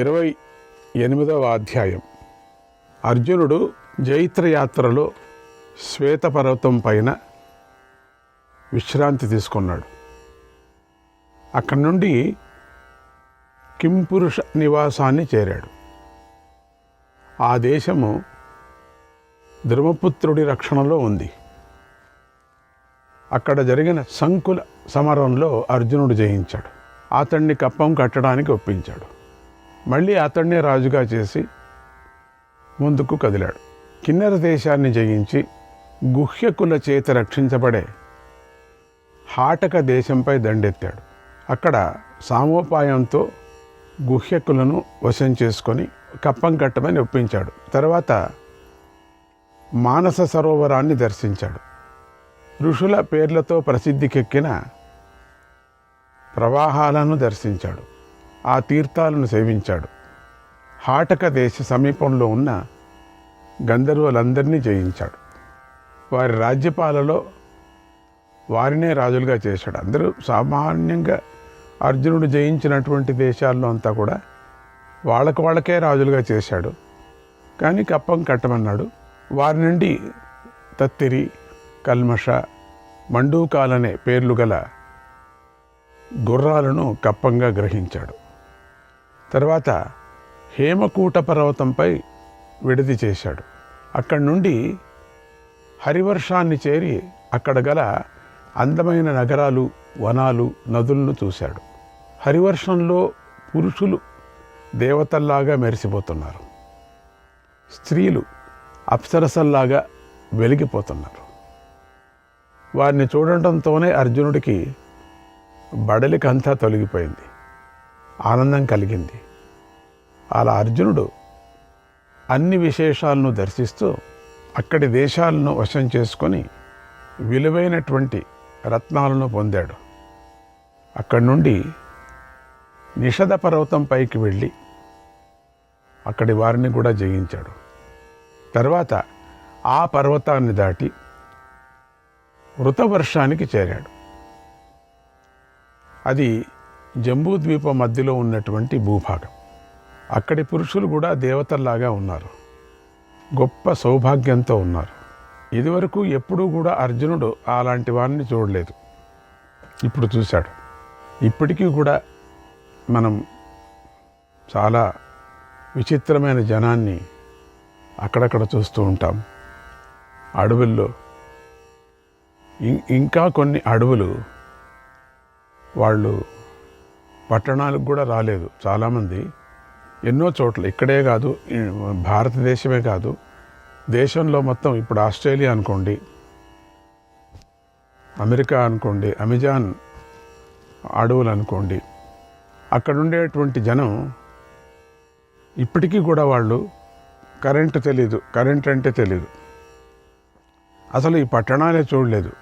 28వ అధ్యాయం. అర్జునుడు జైత్రయాత్రలో శ్వేతపర్వతం పైన విశ్రాంతి తీసుకున్నాడు. అక్కడి నుండి కింపురుష నివాసాన్ని చేరాడు. ఆ దేశము ధర్మపుత్రుడి రక్షణలో ఉంది. అక్కడ జరిగిన సంకుల సమరంలో అర్జునుడు జయించాడు. అతన్ని కప్పం కట్టడానికి ఒప్పించాడు. మళ్ళీ అతన్నే రాజుగా చేసి ముందుకు కదిలాడు. కిన్నెర దేశాన్ని జయించి గుహ్యకుల చేత రక్షించబడే హాటక దేశంపై దండెత్తాడు. అక్కడ సామోపాయంతో గుహ్యకులను వశం చేసుకొని కప్పం కట్టమని ఒప్పించాడు. తర్వాత మానస సరోవరాన్ని దర్శించాడు. ఋషుల పేర్లతో ప్రసిద్ధికెక్కిన ప్రవాహాలను దర్శించాడు. ఆ తీర్థాలను సేవించాడు. హాటక దేశ సమీపంలో ఉన్న గంధర్వులందరినీ జయించాడు. వారి రాజ్యపాలలో వారినే రాజులుగా చేశాడు. అందరూ సామాన్యంగా అర్జునుడు జయించినటువంటి దేశాల్లో అంతా కూడా వాళ్ళకే రాజులుగా చేశాడు. కానీ కప్పం కట్టమన్నాడు. వారి నుండి తత్తిరి, కల్మష, మండూకాలనే పేర్లు గల గుర్రాలను కప్పంగా గ్రహించాడు. తర్వాత హేమకూట పర్వతంపై విడిది చేశాడు. అక్కడి నుండి హరివర్షాన్ని చేరి అక్కడ గల అందమైన నగరాలు, వనాలు, నదులను చూశాడు. హరివర్షంలో పురుషులు దేవతల్లాగా మెరిసిపోతున్నారు. స్త్రీలు అప్సరసల్లాగా వెలిగిపోతున్నారు. వారిని చూడటంతోనే అర్జునుడికి బడలికంతా తొలగిపోయింది, ఆనందం కలిగింది. అలా అర్జునుడు అన్ని విశేషాలను దర్శిస్తూ అక్కడి దేశాలను వశం చేసుకొని విలువైనటువంటి రత్నాలను పొందాడు. అక్కడి నుండి నిషధ పర్వతం పైకి వెళ్ళి అక్కడి వారిని కూడా జయించాడు. తర్వాత ఆ పర్వతాన్ని దాటి వృతవర్షానికి చేరాడు. అది జంబూద్వీపం మధ్యలో ఉన్నటువంటి భూభాగం. అక్కడి పురుషులు కూడా దేవతల్లాగా ఉన్నారు, గొప్ప సౌభాగ్యంతో ఉన్నారు. ఇదివరకు ఎప్పుడూ కూడా అర్జునుడు అలాంటి వారిని చూడలేదు, ఇప్పుడు చూశాడు. ఇప్పటికీ కూడా మనం చాలా విచిత్రమైన జనాన్ని అక్కడక్కడ చూస్తూ ఉంటాం. అడవుల్లో ఇంకా కొన్ని అడవులు వాళ్ళు పట్టణాలకు కూడా రాలేదు చాలామంది. ఎన్నో చోట్ల, ఇక్కడే కాదు, భారతదేశమే కాదు, దేశంలో మొత్తం. ఇప్పుడు ఆస్ట్రేలియా అనుకోండి, అమెరికా అనుకోండి, అమెజాన్ అడవులు అనుకోండి, అక్కడ ఉండేటువంటి జనం ఇప్పటికీ కూడా వాళ్ళు కరెంటు తెలీదు, కరెంట్ అంటే తెలీదు, అసలు ఈ పట్టణాలే చూడలేదు.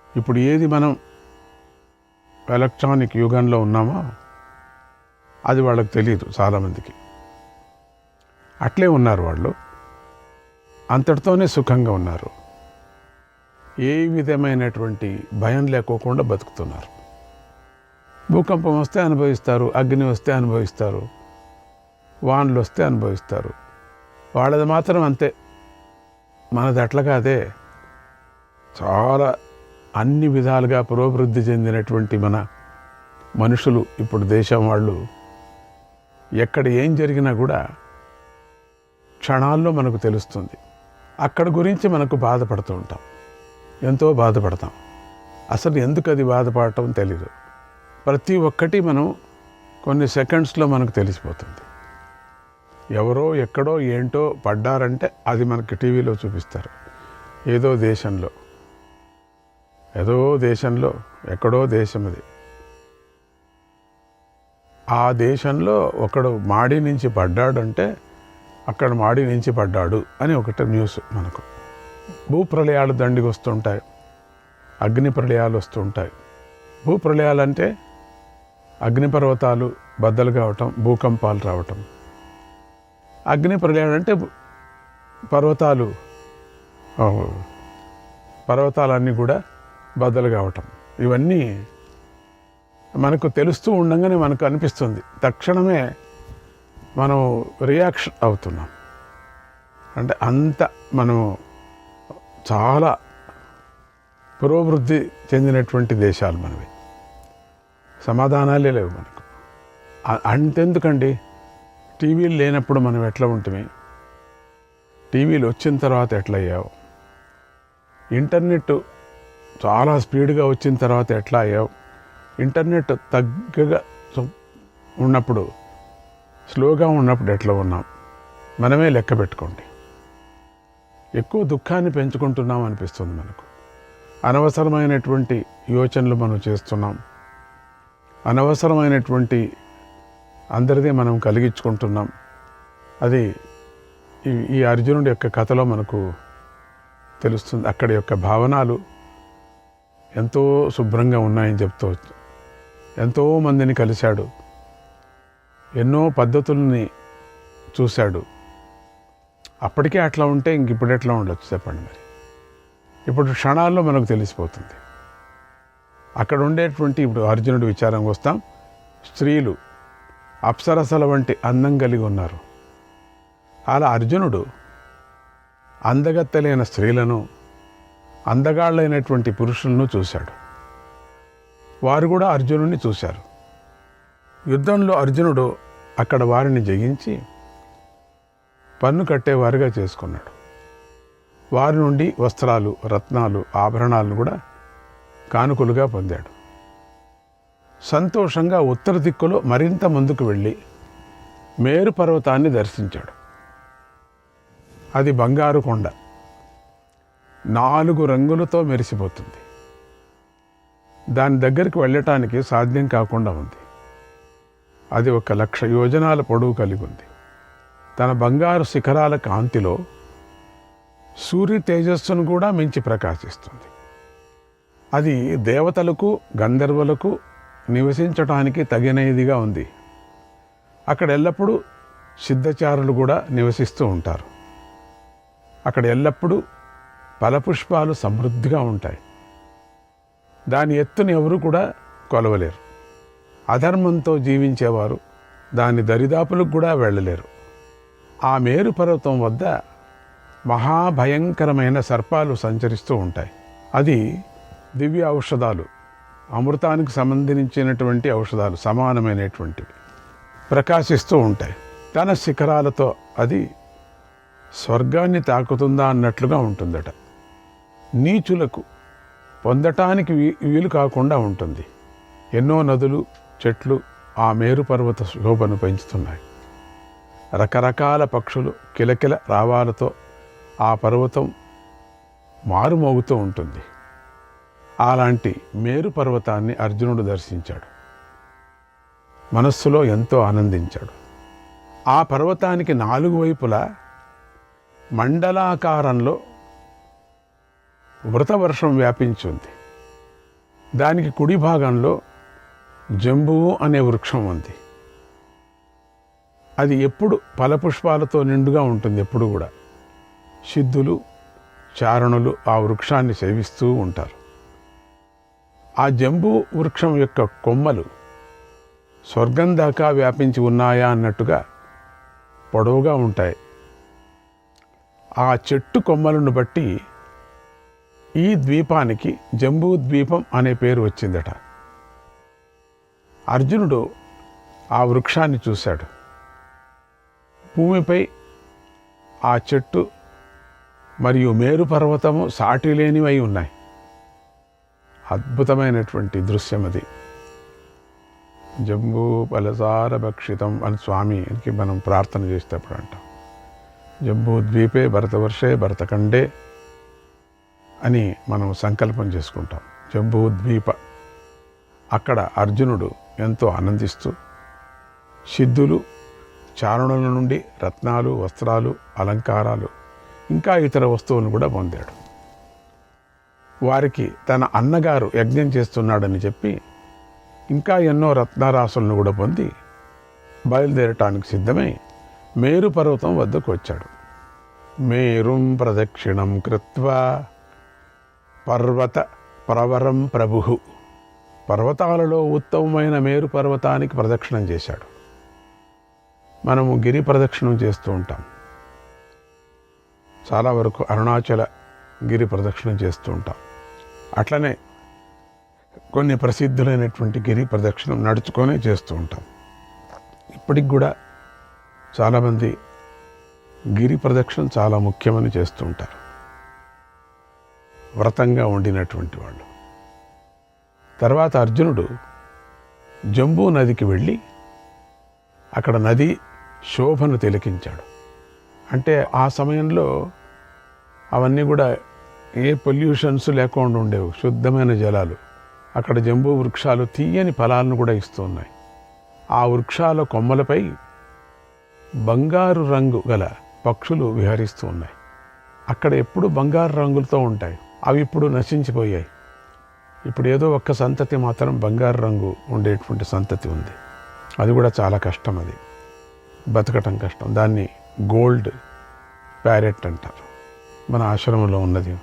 ఇప్పుడు ఏది మనం ఎలక్ట్రానిక్ యుగంలో ఉన్నామో అది వాళ్ళకి తెలియదు చాలామందికి. అట్లే ఉన్నారు వాళ్ళు, అంతటితోనే సుఖంగా ఉన్నారు. ఏ విధమైనటువంటి భయం లేకోకుండా బతుకుతున్నారు. భూకంపం వస్తే అనుభవిస్తారు, అగ్ని వస్తే అనుభవిస్తారు, వానలు వస్తే అనుభవిస్తారు. వాళ్ళది మాత్రం అంతే, మనది అట్లా కాదే. చాలా అన్ని విధాలుగా పురోభివృద్ధి చెందినటువంటి మన మనుషులు ఇప్పుడు దేశం వాళ్ళు ఎక్కడ ఏం జరిగినా కూడా క్షణాల్లో మనకు తెలుస్తుంది. అక్కడ గురించి మనకు బాధపడుతూ ఉంటాం, ఎంతో బాధపడతాం. అసలు ఎందుకు అది బాధపడటం తెలీదు. ప్రతి ఒక్కటి మనం కొన్ని సెకండ్స్లో మనకు తెలిసిపోతుంది. ఎవరో ఎక్కడో ఏంటో పడ్డారంటే అది మనకి టీవీలో చూపిస్తారు. ఏదో దేశంలో ఎక్కడో దేశం అది, ఆ దేశంలో ఒకడు మాడి నుంచి పడ్డాడంటే అక్కడ మాడి నుంచి పడ్డాడు అని ఒకటి న్యూస్ మనకు. భూప్రళయాలు దండికి వస్తుంటాయి, అగ్ని ప్రళయాలు వస్తుంటాయి. భూప్రళయాలు అంటే అగ్నిపర్వతాలు బద్దలు కావటం, భూకంపాలు రావటం. అగ్ని ప్రళయాలు అంటే పర్వతాలన్నీ కూడా బద్దలు కావటం. ఇవన్నీ మనకు తెలుస్తూ ఉండగానే మనకు అనిపిస్తుంది, తక్షణమే మనం రియాక్షన్ అవుతున్నాం. అంటే అంత మనం చాలా పురోభివృద్ధి చెందినటువంటి దేశాలు మనవి. సమాధానాలే లేవు మనకు. అంతెందుకండి, టీవీలు లేనప్పుడు మనం ఎట్లా ఉంటుంది, టీవీలు వచ్చిన తర్వాత ఎట్లా అయ్యావు, ఇంటర్నెట్ చాలా స్పీడ్గా వచ్చిన తర్వాత ఎట్లా అయ్యావు, ఇంటర్నెట్ తగ్గగా ఉన్నప్పుడు, స్లోగా ఉన్నప్పుడు ఎట్లా ఉన్నాం, మనమే లెక్క పెట్టుకోండి. ఎక్కువ దుఃఖాన్ని పెంచుకుంటున్నాం అనిపిస్తుంది మనకు. అనవసరమైనటువంటి యోచనలు మనం చేస్తున్నాం, అనవసరమైనటువంటి అందరిదే మనం కలిగించుకుంటున్నాం. అది ఈ అర్జునుడి యొక్క కథలో మనకు తెలుస్తుంది. అక్కడి యొక్క భావనలు ఎంతో శుభ్రంగా ఉన్నాయని చెప్తూ ఎంతోమందిని కలిశాడు, ఎన్నో పద్ధతుల్ని చూశాడు. అప్పటికే అట్లా ఉంటే ఇంక ఇప్పుడు ఎట్లా ఉండొచ్చు చెప్పండి. మరి ఇప్పుడు క్షణాల్లో మనకు తెలిసిపోతుంది. అక్కడ ఉండేటువంటి ఇప్పుడు అర్జునుడి విచారంగా వస్తాం. స్త్రీలు అప్సరసల వంటి అందం కలిగి ఉన్నారు. అలా అర్జునుడు అందగత్తెలైన స్త్రీలను, అందగాళ్ళైనటువంటి పురుషులను చూశాడు. వారు కూడా అర్జునుడిని చూశారు. యుద్ధంలో అర్జునుడు అక్కడ వారిని జయించి పన్ను కట్టేవారుగా చేసుకున్నాడు. వారి నుండి వస్త్రాలు, రత్నాలు, ఆభరణాలను కూడా కానుకలుగా పొందాడు. సంతోషంగా ఉత్తర దిక్కులో మరింత ముందుకు వెళ్ళి మేరు పర్వతాన్ని దర్శించాడు. అది బంగారు కొండ, 4 రంగులతో మెరిసిపోతుంది. దాని దగ్గరికి వెళ్ళటానికి సాధ్యం కాకుండా ఉంది. అది 1,00,000 యోజనాల పొడవు కలిగి ఉంది. తన బంగారు శిఖరాల కాంతిలో సూర్య తేజస్సును కూడా మించి ప్రకాశిస్తుంది. అది దేవతలకు, గంధర్వులకు నివసించటానికి తగినదిగా ఉంది. అక్కడ ఎల్లప్పుడూ సిద్ధచారులు కూడా నివసిస్తూ ఉంటారు. అక్కడ ఎల్లప్పుడూ ఫలపుష్పాలు సమృద్ధిగా ఉంటాయి. దాని ఎత్తుని ఎవరు కూడా కొలవలేరు. అధర్మంతో జీవించేవారు దాని దరిదాపులకు కూడా వెళ్ళలేరు. ఆ మేరు పర్వతం వద్ద మహాభయంకరమైన సర్పాలు సంచరిస్తూ ఉంటాయి. అది దివ్య ఔషధాలు, అమృతానికి సంబంధించినటువంటి ఔషధాలు సమానమైనటువంటివి ప్రకాశిస్తూ ఉంటాయి. తన శిఖరాలతో అది స్వర్గాన్ని తాకుతుందా అన్నట్లుగా ఉంటుందట. నీచులకు పొందటానికి వీలు కాకుండా ఉంటుంది. ఎన్నో నదులు, చెట్లు ఆ మేరు పర్వత శోభను పెంచుతున్నాయి. రకరకాల పక్షులు కిలకిల రావాలతో ఆ పర్వతం మారుమోగుతూ ఉంటుంది. అలాంటి మేరు పర్వతాన్ని అర్జునుడు దర్శించాడు. మనస్సులో ఎంతో ఆనందించాడు. ఆ పర్వతానికి 4 వైపులా మండలాకారంలో వృతవర్షం వ్యాపించింది. దానికి కుడి భాగంలో జంబువు అనే వృక్షం ఉంది. అది ఎప్పుడు ఫలపుష్పాలతో నిండుగా ఉంటుంది. ఎప్పుడు కూడా సిద్ధులు, చారణులు ఆ వృక్షాన్ని సేవిస్తూ ఉంటారు. ఆ జంబు వృక్షం యొక్క కొమ్మలు స్వర్గం దాకా వ్యాపించి ఉన్నాయా అన్నట్టుగా పొడవుగా ఉంటాయి. ఆ చెట్టు కొమ్మలను బట్టి ఈ ద్వీపానికి జంబూ ద్వీపం అనే పేరు వచ్చిందట. అర్జునుడు ఆ వృక్షాన్ని చూశాడు. భూమిపై ఆ చెట్టు మరియు మేరు పర్వతము సాటి లేనివై ఉన్నాయి. అద్భుతమైనటువంటి దృశ్యం అది. జంబూ ఫలసార భక్షితం అని స్వామికి మనం ప్రార్థన చేసేటప్పుడు అంటాం. జంబూ ద్వీపే భరతవర్షే భరతఖండే అని మనం సంకల్పం చేసుకుంటాం. జంబూ ద్వీప. అక్కడ అర్జునుడు ఎంతో ఆనందిస్తూ సిద్ధులు, చారణుల నుండి రత్నాలు, వస్త్రాలు, అలంకారాలు ఇంకా ఇతర వస్తువులను కూడా పొందాడు. వారికి తన అన్నగారు యజ్ఞం చేస్తున్నాడని చెప్పి ఇంకా ఎన్నో రత్నారాసులను కూడా పొంది బయలుదేరటానికి సిద్ధమై మేరు పర్వతం వద్దకు వచ్చాడు. మేరుం ప్రదక్షిణం కృత్వా పర్వత ప్రవరం ప్రభు. పర్వతాలలో ఉత్తమమైన మేరు పర్వతానికి ప్రదక్షిణం చేశాడు. మనము గిరి ప్రదక్షిణం చేస్తూ ఉంటాం. చాలా వరకు అరుణాచల గిరి ప్రదక్షిణం చేస్తూ ఉంటాం. అట్లనే కొన్ని ప్రసిద్ధులైనటువంటి గిరి ప్రదక్షిణం నడుచుకొనే చేస్తూ ఉంటాం. ఇప్పటికి కూడా చాలామంది గిరి ప్రదక్షిణం చాలా ముఖ్యమని చేస్తూ ఉంటారు. వ్రతంగా ఉండినటువంటి వాళ్ళు. తర్వాత అర్జునుడు జంబూ నదికి వెళ్ళి అక్కడ నది శోభను తిలకించాడు. అంటే ఆ సమయంలో అవన్నీ కూడా ఏ పొల్యూషన్స్ లేకుండా ఉండేవి, శుద్ధమైన జలాలు. అక్కడ జంబూ వృక్షాలు తీయని ఫలాలను కూడా ఇస్తూ ఉన్నాయి. ఆ వృక్షాల కొమ్మలపై బంగారు రంగు గల పక్షులు విహరిస్తూ ఉన్నాయి. అక్కడ ఎప్పుడు బంగారు రంగులతో ఉంటాయి. అవి ఇప్పుడు నశించిపోయాయి. ఇప్పుడు ఏదో ఒక్క సంతతి మాత్రం బంగారు రంగు ఉండేటువంటి సంతతి ఉంది. అది కూడా చాలా కష్టం. అది బతకటం కష్టం. దాన్ని గోల్డ్ ప్యారెట్ అంటారు. మన ఆశ్రమంలో ఉన్నది,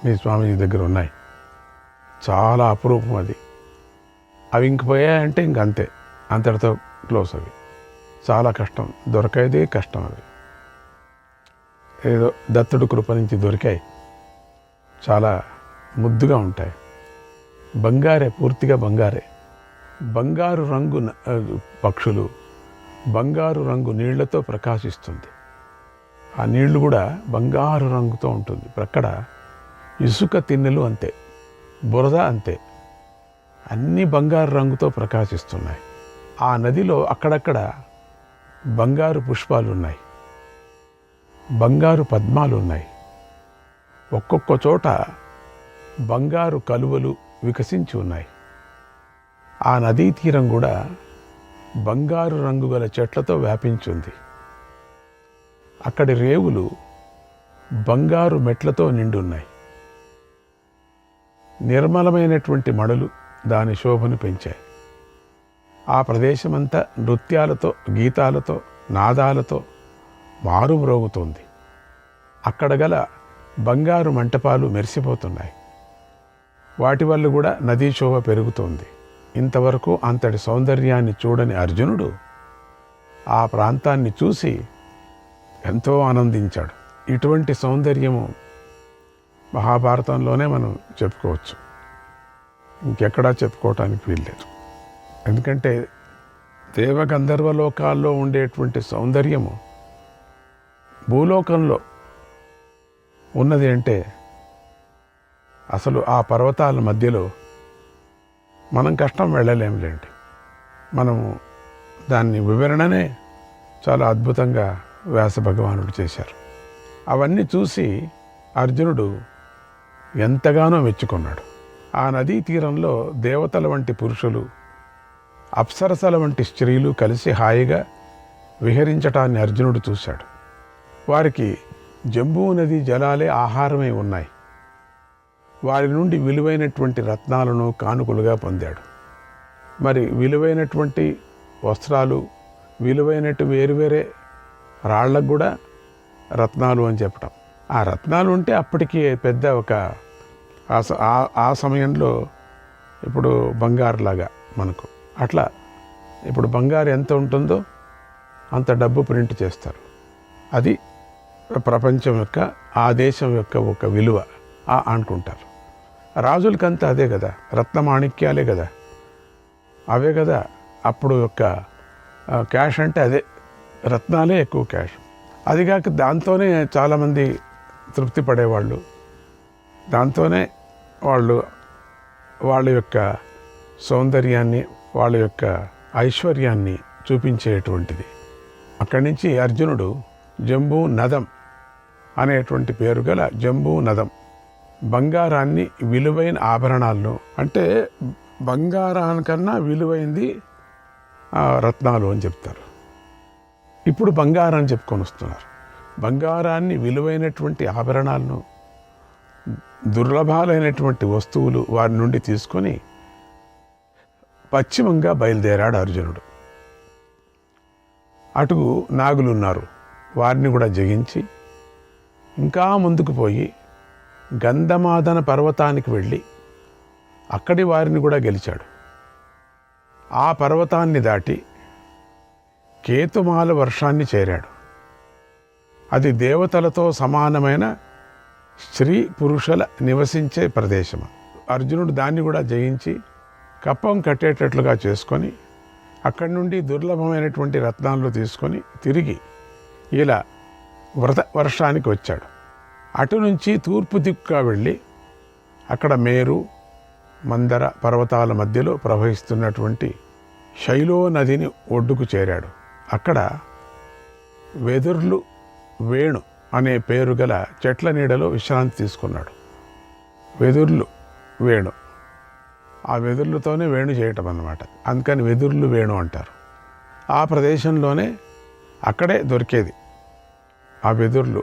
మీ స్వామీజీ దగ్గర ఉన్నాయి. చాలా అపురూపం అది. అవి ఇంక పోయాయంటే ఇంక అంతే, అంతటితో క్లోజ్. అవి చాలా కష్టం, దొరకేదే కష్టం. అవి ఏదో దత్తుడు కృప నుంచి దొరికాయి. చాలా ముద్దుగా ఉంటాయి. బంగారే, పూర్తిగా బంగారే. బంగారు రంగు పక్షులు, బంగారు రంగు నీళ్లతో ప్రకాశిస్తుంది. ఆ నీళ్లు కూడా బంగారు రంగుతో ఉంటుంది. ప్రక్కడ ఇసుక తిన్నెలు అంతే, బురద అంతే, అన్నీ బంగారు రంగుతో ప్రకాశిస్తున్నాయి. ఆ నదిలో అక్కడక్కడ బంగారు పుష్పాలు ఉన్నాయి, బంగారు పద్మాలు ఉన్నాయి. ఒక్కొక్క చోట బంగారు కలువలు వికసించి ఉన్నాయి. ఆ నదీ తీరం కూడా బంగారు రంగు గల చెట్లతో వ్యాపించింది. అక్కడి రేవులు బంగారు మెట్లతో నిండున్నాయి. నిర్మలమైనటువంటి మడులు దాని శోభను పెంచాయి. ఆ ప్రదేశమంతా నృత్యాలతో, గీతాలతో, నాదాలతో మారుమ్రోగుతోంది. అక్కడ గల బంగారు మంటపాలు మెరిసిపోతున్నాయి. వాటి వల్ల కూడా నదీ శోభ పెరుగుతోంది. ఇంతవరకు అంతటి సౌందర్యాన్ని చూడని అర్జునుడు ఆ ప్రాంతాన్ని చూసి ఎంతో ఆనందించాడు. ఇటువంటి సౌందర్యము మహాభారతంలోనే మనం చెప్పుకోవచ్చు, ఇంకెక్కడా చెప్పుకోవటానికి వీల్లేదు. ఎందుకంటే దేవగంధర్వలోకాల్లో ఉండేటువంటి సౌందర్యము భూలోకంలో ఉన్నది అంటే అసలు ఆ పర్వతాల మధ్యలో మనం కష్టం వెళ్ళలేంలేండి. మనము దాన్ని వివరణనే చాలా అద్భుతంగా వ్యాస భగవానుడు చేశారు. అవన్నీ చూసి అర్జునుడు ఎంతగానో మెచ్చుకున్నాడు. ఆ నదీ తీరంలో దేవతల వంటి పురుషులు, అప్సరసల వంటి స్త్రీలు కలిసి హాయిగా విహరించటాన్ని అర్జునుడు చూశాడు. వారికి జంబూ నది జలాలే ఆహారమై ఉన్నాయి. వారి నుండి విలువైనటువంటి రత్నాలను కానుకలుగా పొందాడు. మరి విలువైనటువంటి వస్త్రాలు, విలువైనట్టు వేరువేరే రాళ్లకు కూడా రత్నాలు అని చెప్పటం. ఆ రత్నాలు ఉంటే అప్పటికి పెద్ద ఒక ఆ సమయంలో ఇప్పుడు బంగారులాగా మనకు అట్లా ఇప్పుడు బంగారు ఎంత ఉంటుందో అంత డబ్బు ప్రింట్ చేస్తారు. అది ప్రపంచం యొక్క, ఆ దేశం యొక్క ఒక విలువ అనుకుంటారు. రాజులకంతా అదే కదా, రత్నమాణిక్యాలే కదా, అవే కదా అప్పుడు యొక్క క్యాష్ అంటే అదే, రత్నాలే ఎక్కువ క్యాష్. అదిగాక దాంతోనే చాలామంది తృప్తి పడేవాళ్ళు, దాంతోనే వాళ్ళు వాళ్ళ యొక్క సౌందర్యాన్ని, వాళ్ళ యొక్క ఐశ్వర్యాన్ని చూపించేటువంటిది. అక్కడి నుంచి అర్జునుడు జంబూ నదం అనేటువంటి పేరు గల జంబూ నదం, బంగారాన్ని, విలువైన ఆభరణాలను, అంటే బంగారానికన్నా విలువైంది రత్నాలు అని చెప్తారు. ఇప్పుడు బంగారం చెప్పుకొని వస్తున్నారు. బంగారాన్ని, విలువైనటువంటి ఆభరణాలను, దుర్లభాలైనటువంటి వస్తువులు వారి నుండి తీసుకొని పశ్చిమంగా బయలుదేరాడు అర్జునుడు. అటు నాగులున్నారు, వారిని కూడా జయించి ఇంకా ముందుకు పోయి గంధమాదన పర్వతానికి వెళ్ళి అక్కడి వారిని కూడా గెలిచాడు. ఆ పర్వతాన్ని దాటి కేతుమాల వర్షాన్ని చేరాడు. అది దేవతలతో సమానమైన స్త్రీ పురుషుల నివసించే ప్రదేశం. అర్జునుడు దాన్ని కూడా జయించి కప్పం కట్టేటట్లుగా చేసుకొని అక్కడి నుండి దుర్లభమైనటువంటి రత్నాలు తీసుకొని తిరిగి ఇలా వ్రత వర్షానికి వచ్చాడు. అటు నుంచి తూర్పు దిక్కుగా వెళ్ళి అక్కడ మేరు, మందర పర్వతాల మధ్యలో ప్రవహిస్తున్నటువంటి శైలో నదిని ఒడ్డుకు చేరాడు. అక్కడ వెదుర్లు వేణు అనే పేరు గల చెట్ల నీడలో విశ్రాంతి తీసుకున్నాడు. వెదుర్లు వేణు, ఆ వెదుర్లతోనే వేణు చేయటం అన్నమాట. అందుకని వెదుర్లు వేణు అంటారు. ఆ ప్రదేశంలోనే అక్కడే దొరికేది ఆ వెదుర్లు.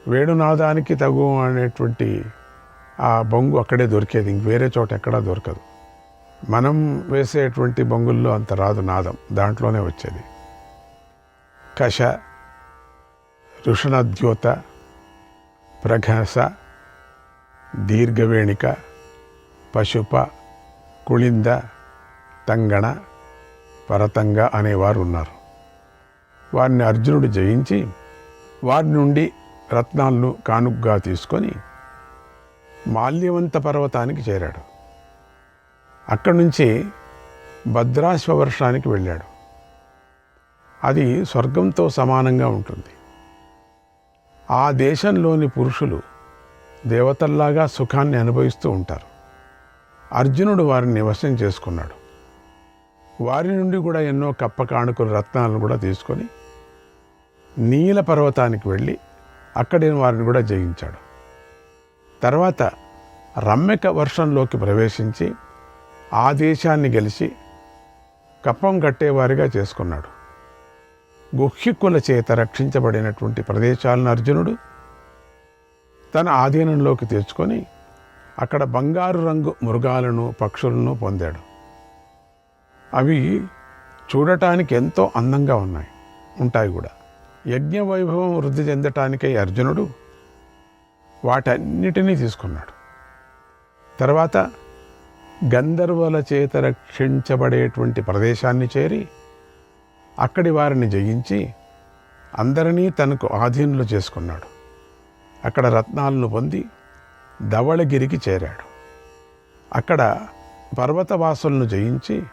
వేణునాదానికి తగు అనేటువంటి ఆ బొంగు అక్కడే దొరికేది, ఇంక వేరే చోట ఎక్కడా దొరకదు. మనం వేసేటువంటి బొంగుల్లో అంత రాదు నాదం, దాంట్లోనే వచ్చేది. కష, ఋషణద్యోత, ప్రఘస, దీర్ఘవేణిక, పశుప, కుళింద, తంగణ, పరతంగ అనేవారు ఉన్నారు. వారిని అర్జునుడు జయించి వారి నుండి రత్నాలను కానుగ్గా తీసుకొని మాల్యవంత పర్వతానికి చేరాడు. అక్కడి నుంచి భద్రాశ్వవర్షానికి వెళ్ళాడు. అది స్వర్గంతో సమానంగా ఉంటుంది. ఆ దేశంలోని పురుషులు దేవతల్లాగా సుఖాన్ని అనుభవిస్తూ ఉంటారు. అర్జునుడు వారిని వశం చేసుకున్నాడు. వారి నుండి కూడా ఎన్నో కప్ప కానుకలు, రత్నాలను కూడా తీసుకొని నీల పర్వతానికి వెళ్ళి అక్కడి వారిని కూడా జయించాడు. తర్వాత రమ్యక వర్షంలోకి ప్రవేశించి ఆ దేశాన్ని గెలిచి కప్పం కట్టేవారిగా చేసుకున్నాడు. గుహ్యకుల చేత రక్షించబడినటువంటి ప్రదేశాలను అర్జునుడు తన ఆధీనంలోకి తెచ్చుకొని అక్కడ బంగారు రంగు మృగాలను, పక్షులను పొందాడు. అవి చూడటానికి ఎంతో అందంగా ఉంటాయి కూడా. యజ్ఞ వైభవం వృద్ధి చెందటానికై అర్జునుడు వాటన్నిటినీ తీసుకున్నాడు. తర్వాత గంధర్వుల చేత రక్షించబడేటువంటి ప్రదేశాన్ని చేరి అక్కడి వారిని జయించి అందరినీ తనకు ఆధీనులు చేసుకున్నాడు. అక్కడ రత్నాలను పొంది ధవళగిరికి చేరాడు. అక్కడ పర్వతవాసులను జయించి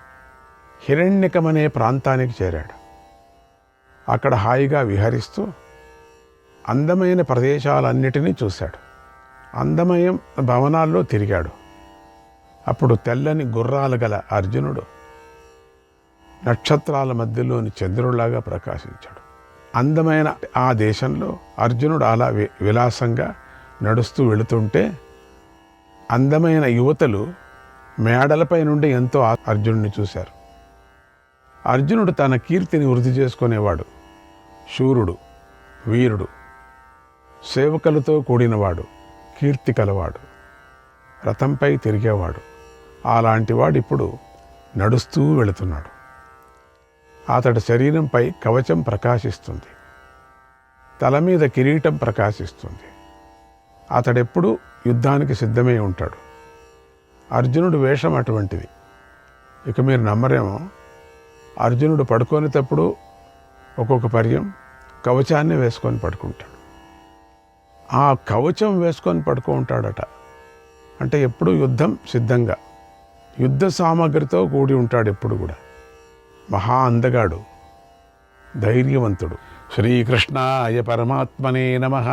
హిరణ్యకమనే ప్రాంతానికి చేరాడు. అక్కడ హాయిగా విహరిస్తూ అందమైన ప్రదేశాలన్నిటినీ చూశాడు. అందమైన భవనాల్లో తిరిగాడు. అప్పుడు తెల్లని గుర్రాలు గల అర్జునుడు నక్షత్రాల మధ్యలోని చంద్రుడిలాగా ప్రకాశించాడు. అందమైన ఆ దేశంలో అర్జునుడు అలా విలాసంగా నడుస్తూ వెళుతుంటే అందమైన యువతలు మేడలపై నుండి ఎంతో అర్జునుడిని చూశారు. అర్జునుడు తన కీర్తిని వృద్ధి చేసుకునేవాడు. శూరుడు, వీరుడు, సేవకులతో కూడినవాడు, కీర్తి కలవాడు, రథంపై తిరిగేవాడు. అలాంటివాడు ఇప్పుడు నడుస్తూ వెళుతున్నాడు. అతడి శరీరంపై కవచం ప్రకాశిస్తుంది. తల మీద కిరీటం ప్రకాశిస్తుంది. అతడెప్పుడు యుద్ధానికి సిద్ధమై ఉంటాడు. అర్జునుడు వేషం అటువంటిది. ఇక మీరు నమ్మరేమో, అర్జునుడు పడుకునేటప్పుడు ఒక్కొక్క పర్యం కవచాన్ని వేసుకొని పడుకుంటాడు. ఆ కవచం వేసుకొని పడుకుంటాడట. అంటే ఎప్పుడు యుద్ధం సిద్ధంగా, యుద్ధ సామగ్రితో కూడి ఉంటాడు ఎప్పుడు కూడా. మహా అందగాడు, ధైర్యవంతుడు. శ్రీకృష్ణాయ పరమాత్మనే నమః.